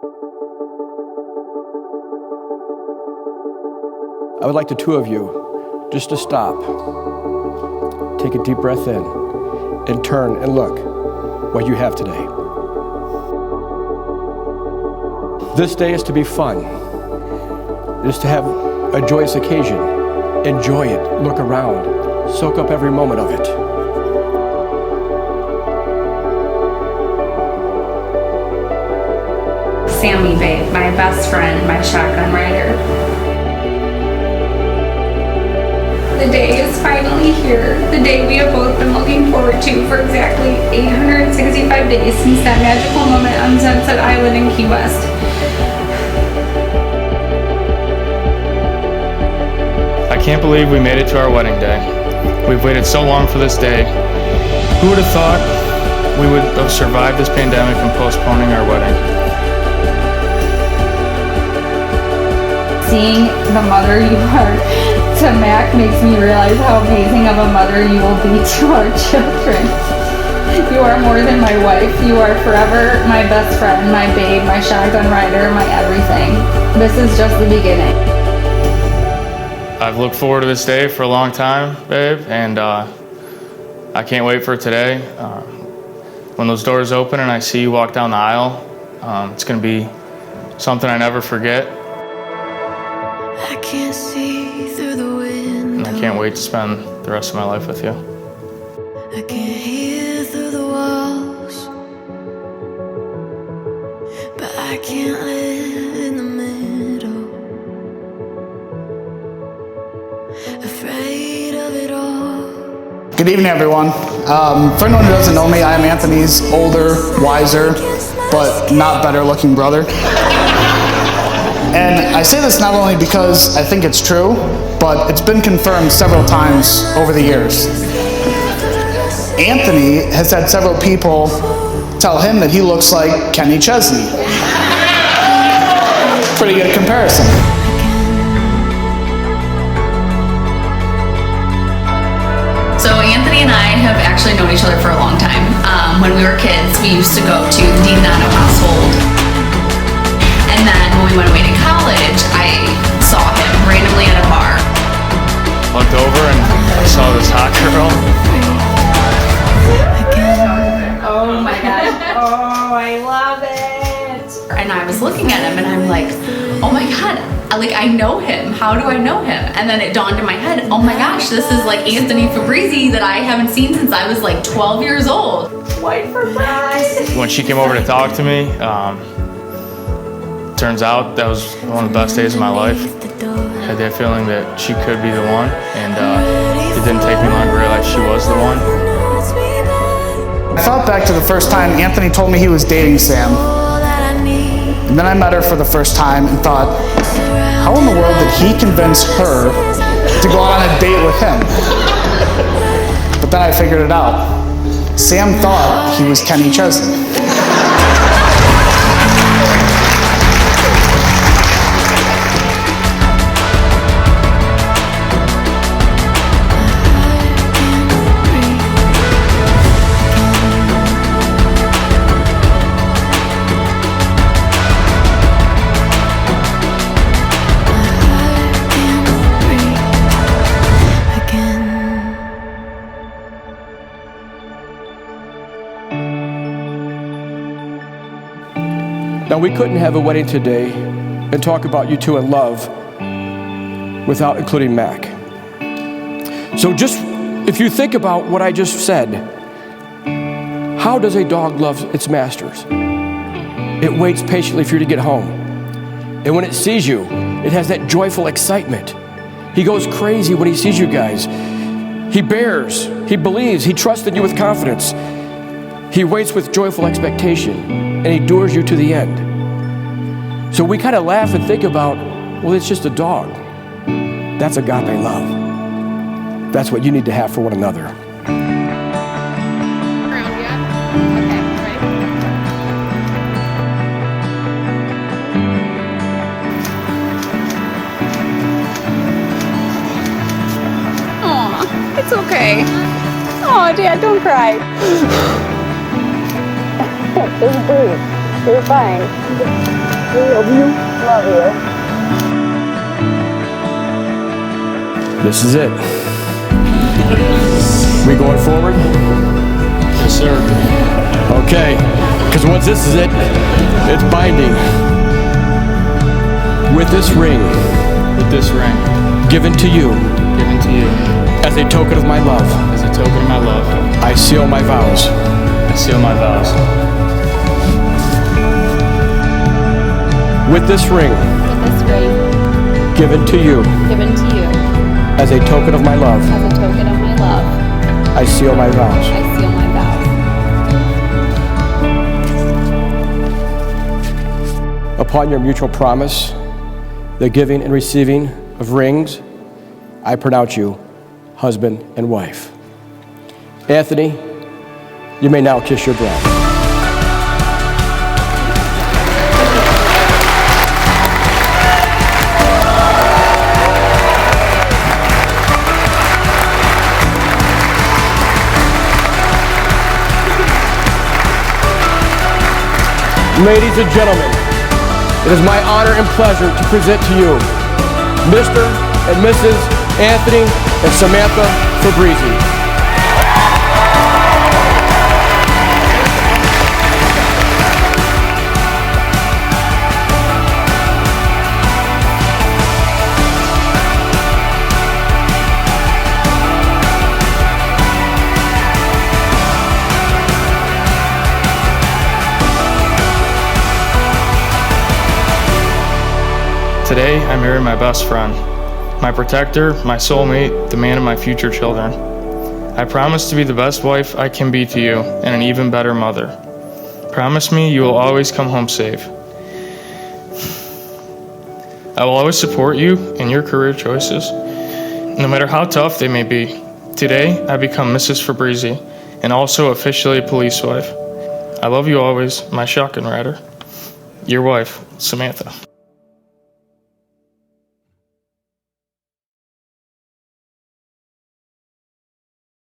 I would like the two of you just to stop, take a deep breath in, and turn and look what you have today. This day is to be fun. It is to have a joyous occasion. Enjoy it, look around, soak up every moment of it. Sammy, babe, my best friend, my shotgun rider. The day is finally here. The day we have both been looking forward to for exactly 865 days since that magical moment on Sunset Island in Key West. I can't believe we made it to our wedding day. We've waited so long for this day. Who would have thought we would have survived this pandemic and postponing our wedding? Seeing the mother you are to Mac makes me realize how amazing of a mother you will be to our children. You are more than my wife. You are forever my best friend, my babe, my shotgun rider, my everything. This is just the beginning. I've looked forward to this day for a long time, babe, and I can't wait for today. When those doors open and I see you walk down the aisle, it's going to be something I never forget. I can't see through the window. And I can't wait to spend the rest of my life with you. I can't hear through the walls, but I can't live in the middle. Afraid of it all. Good evening, everyone. For anyone who doesn't know me, I am Anthony's older, wiser, but not better looking brother. And I say this not only because I think it's true, but it's been confirmed several times over the years. Anthony has had several people tell him that he looks like Kenny Chesney. Pretty good comparison. So Anthony and I have actually known each other for a long time. When we were kids, we used to go to the Dinano household. And then when we went away to college, I saw him randomly at a bar. Looked over and I saw this hot girl. Oh my God. Oh, I love it. And I was looking at him and I'm like, oh my God, I know him. How do I know him? And then it dawned in my head, oh my gosh, this is like Anthony Fabrizi that I haven't seen since I was like 12 years old. White for pride. When she came over to talk to me, turns out that was one of the best days of my life. I had that feeling that she could be the one, and it didn't take me long to realize she was the one. I thought back to the first time Anthony told me he was dating Sam. And then I met her for the first time and thought, how in the world did he convince her to go on a date with him? But then I figured it out. Sam thought he was Kenny Chesney. Now, we couldn't have a wedding today and talk about you two in love without including Mac. So just, if you think about what I just said, how does a dog love its masters? It waits patiently for you to get home. And when it sees you, it has that joyful excitement. He goes crazy when he sees you guys. He bears, he believes, he trusts in you with confidence. He waits with joyful expectation, and he endures you to the end. So we kind of laugh and think about, well, it's just a dog. That's agape love. That's what you need to have for one another. Aw, it's okay. Oh, Dad, don't cry. You're fine. We love you. Love you. This is it. We going forward? Yes, sir. Okay, because once this is it, it's binding. With this ring With this ring given to you given to you as a token of my love, as a token of my love, I seal my vows. I seal my vows. With this ring With this ring given to you given to you as a token of my love, as a token of my love, I seal my vows. I seal my vows. Upon your mutual promise, the giving and receiving of rings, I pronounce you husband and wife. Anthony, you may now kiss your bride. Ladies and gentlemen, it is my honor and pleasure to present to you Mr. and Mrs. Anthony and Samantha Fabrizi. Today, I marry my best friend, my protector, my soulmate, the man of my future children. I promise to be the best wife I can be to you and an even better mother. Promise me you will always come home safe. I will always support you in your career choices, no matter how tough they may be. Today, I become Mrs. Fabrizi and also officially a police wife. I love you always, my shotgun rider. Your wife, Samantha.